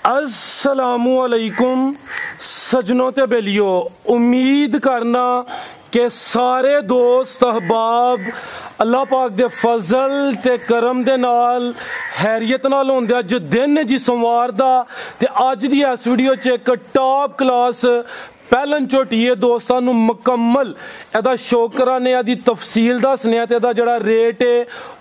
अस्सलामुअलैकुम सजनों ते बेलियो, उम्मीद करना कि सारे दोस्त अहबाब अल्लाह पाक दे फजल ते करम दे नाल हैरियत नाल होंदे। अज दिन जी सोमवार दा ते अज दी इस वीडियो च एक टॉप क्लास पैलन झोटी है दोस्तां नू मुकम्मल एदा शौक कराने, एदी तफसील दसने ते एदा जड़ा रेट है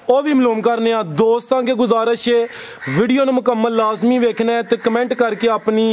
वह भी मालूम करने। दोस्तां के गुजारिश है वीडियो नू मुकम्मल लाजमी वेखना है ते कमेंट करके अपनी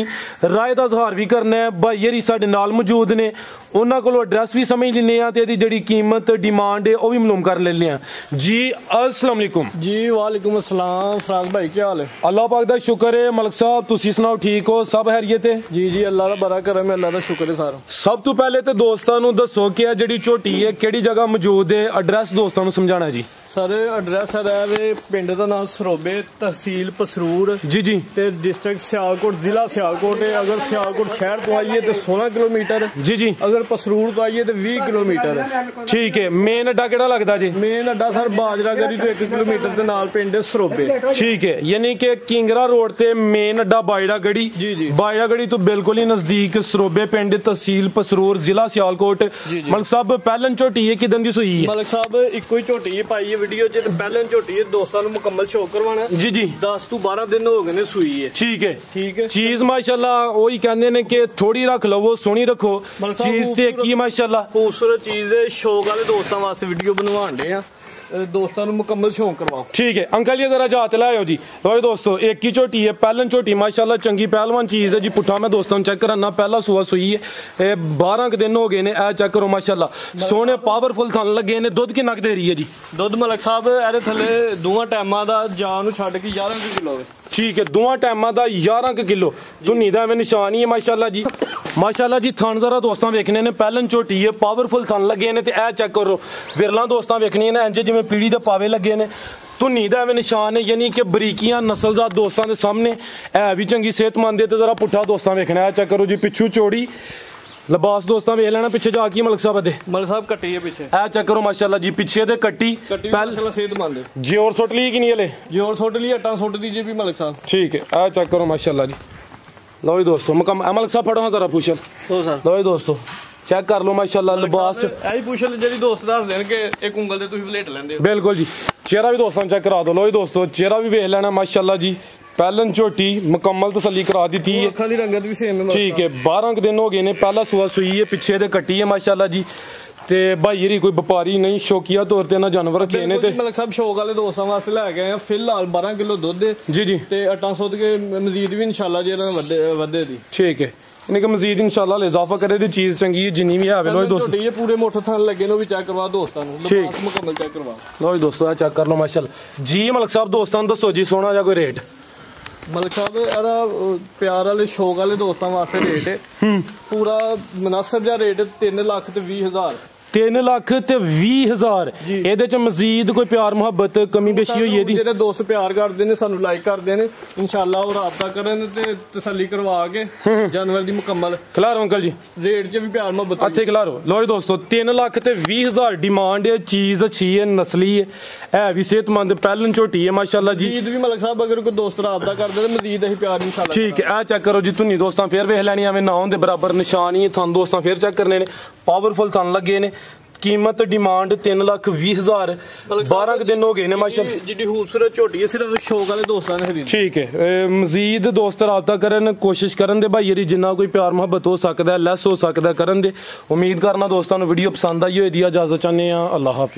राय दा इजहार भी करना है। भाई यरी साडे नाल मौजूद ने, उन्हां कोलों एड्रैस भी समझ लेने आ ते एदी जड़ी कीमत डिमांड है वह भी मालूम कर लेने आ। जी अस्सलाम वालेकुम। जी वालेकुम अस्सलाम। फराज भाई क्या हाल है? अल्लाह पाक दा शुक्र है। मलक साहब तुसी सुनाओ, ठीक हो? सब हैरियत है? जी जी अल्लाह दा बड़ा करम है, अल्लाह दा शुक्र है सारा। सब तो पहले तो दोस्तां नू दसो कि जड़ी झोटी है किहड़ी जगह मौजूद है, एड्रैस दोस्तां नू समझाना जी। सर एड्रैस है पिंड का नाम सरोबे, तहसील पसरूर जी जी ते डिस्ट्रिक्ट सियालकोट, जिला सियालकोट है। अगर सियालकोट शहर तो आइए तो 16 किलोमीटर जी जी, अगर पसरूर तो आइए तो 20 किलोमीटर है। ठीक है। मेन अड्डा केड़ा लगदा जी? मेन अड्डा सर बाजरा गली तो 1 किलोमीटर के नाल पिंड सरोबे। ठीक है, यानी कि किंगरा रोड ते मेन अड्डा बाजरा गड़ी। जी जी, बाजरा गड़ी तो बिल्कुल ही नजदीक सरोबे पिंड, तहसील पसरूर, जिला सियालकोट। मलक साहब पैलन झोटी है किदन दी सूई है? मलक साहब इको ही झोटी पाई है वीडियो च, पैलन झोटी है दोस्तों को मुकम्मल शौक करवाना। जी जी, 10 तो 12 दिन हो गए ने सूई है। ठीक है ठीक है। चीज माशाल्लाह वही कहंदे ने कि थोड़ी रख लवो सोहनी रखो, चीज ते की माशाल्लाह खूबसूरत चीज है। शौक वाले दोस्तों वास्ते वीडियो बनवाण दे आ, दोस्तों मुकम्मल शौक करवाओ। ठीक है अंकल जी जरा जात लाओ जी। लो दोस्तों एक ही झोटी है, पैलन झोटी माशाल्लाह चंगी पहलवान चीज है जी। पुट्ठा मैं दोस्तों चेक कराना, पहला सुआ सुई है, 12 दिन हो गए ने। ए चेक करो माशाल्लाह सोने पावरफुल थन लगे ने। दुध किन्ना दे रही है जी? दुध मलक साहब एदे थले दोवां टाइमां दा जान छड्ड के 11 किलो है। ठीक है, दोवां टाइमां दा 11 किलो धुन्नी दा मैं निशान ही है माशाल्लाह जी। माशाल्लाह जी थन जरा दोस्तों वेखने ने, पैलन झोटी है, पावरफुल थन लगे ने। ते ए चेक करो विरला दोस्तों वेखनी ने इंज जिवें पीड़ी दे पावे लगे ने, धुन्नी दा निशान है, यानी कि बरीकियां नस्लजात दोस्तों के सामने है भी चंगी सेहतमंद है। तो जरा पुट्ठा दोस्तों वेखना है, चेक करो जी पिछू चौड़ी लिबास दोस्तों वेख लेना। पिछे जाके मलक साहब दे मलक साहब कट्टी है पिछे, ए चेक करो माशाल्लाह जी पिछे दे कट्टी माशाल्लाह सेहतमंद है। जोर सुट ली कि नहीं हले? जोर सुट ली, अट्टा सुट दीजिए भी मलक साहब। ठीक है ए चेक करो माशाल्लाह जी। लो जी दोस्तों मलक साहब फड़ो जरा पूछल। लो जी दोस्तों चेक कर लो माशाल्लाह लिबास ऐ पूछल जेडी दोस्त दस देन के एक उंगल ते तुसीं वलेट लैंदे हो। बिल्कुल जी। चेहरा भी दोस्तों चेक करा दो। लो जी दोस्तों चेहरा भी वेख लेना माशाल्लाह जी। पैलन झोटी मुकम्मल तसल्ली करा दी थी। अखां दी रंगत भी सेम है। ठीक है 12 दिन हो गए ने, पहला सुआ सुई है, पिछे दे कट्टी है माशाल्लाह जी। ते भाई यरी कोई व्यापारी नहीं, शौकिया तौर ते ना जानवर रखे ने। ते मलक साहब शौक वाले दोस्तों वास्ते ले गए हैं फिलहाल 12 किलो दुध जी जी ते अट्टा सुध के मजीद भी इंशाल्लाह जे वधे दी। ठीक है, यानी कि मजीद इंशाल्लाह इजाफा करे दी चीज चंगी है जिन्नी भी है। लो दोस्तों ये पूरे मोटे थान लगे नो भी चेक करवा दोस्तों नु, लिबास मुकम्मल चेक करवा। लो दोस्तों चेक कर लो माशाल्लाह जी। मलक साहब दोस्तों दसो जी सोना जा कोई रेट? मलक साहब एदा प्यार वाले शौक वाले दोस्तों वास्ते रेट है पूरा मुनासिब जा रेट 3,20,000। 3,20,000 ਇਹਦੇ ਚ ਮਜ਼ੀਦ ਕੋਈ ਪਿਆਰ ਮੁਹੱਬਤ ਕਮੀ ਬੇਸ਼ੀ ਹੋਈ ਇਹਦੀ? ਜਿਹੜੇ ਦੋਸਤ ਪਿਆਰ ਕਰਦੇ ਨੇ ਸਾਨੂੰ ਲਾਈਕ ਕਰਦੇ ਨੇ ਇਨਸ਼ਾਅੱਲਾ ਉਹ ਰਾਬਤਾ ਕਰਨ ਤੇ ਤਸੱਲੀ ਕਰਵਾ ਕੇ ਜਾਨਵਰ ਦੀ ਮੁਕੰਮਲ ਖਿਲਾਰੋ ਅੰਕਲ ਜੀ। ਰੇਟ 'ਚ ਵੀ ਪਿਆਰ ਮੁਹੱਬਤ ਇੱਥੇ ਖਿਲਾਰੋ। ਲੋ ਜੀ ਦੋਸਤੋ 3,20,000 डिमांड है, चीज अच्छी है, नस्ली है भी सेहतमंद पैलन झोटी है माशाल्लाह जी। मजीद भी मलक साहब अगर कोई दोस्त राबता करदे ते मजीद असीं प्यार इंशाअल्लाह। ठीक है ए चेक करो जी धुन्नी दोस्तों फिर वेख लैनी एवें ना होंदे बराबर निशान ही थन दोस्तों फिर चेक करने ने, पावरफुल थन लगे ने। कीमत डिमांड 3,20,000, 12 दिन हो गए ने माशाल्लाह। जिड्डी खूबसूरत झोटी है सिर्फ शौक वाले दोस्तां ने खरीदी। ठीक है मजीद दोस्त राबता करन, कोशिश करन दे भाई यरी जिन्ना कोई प्यार मुहब्बत हो सकता है, लैस हो सकता है करन दे। उम्मीद करना दोस्तों वीडियो पसंद आई होगी। इजाजत चाहते हैं, अल्लाह हाफिज़।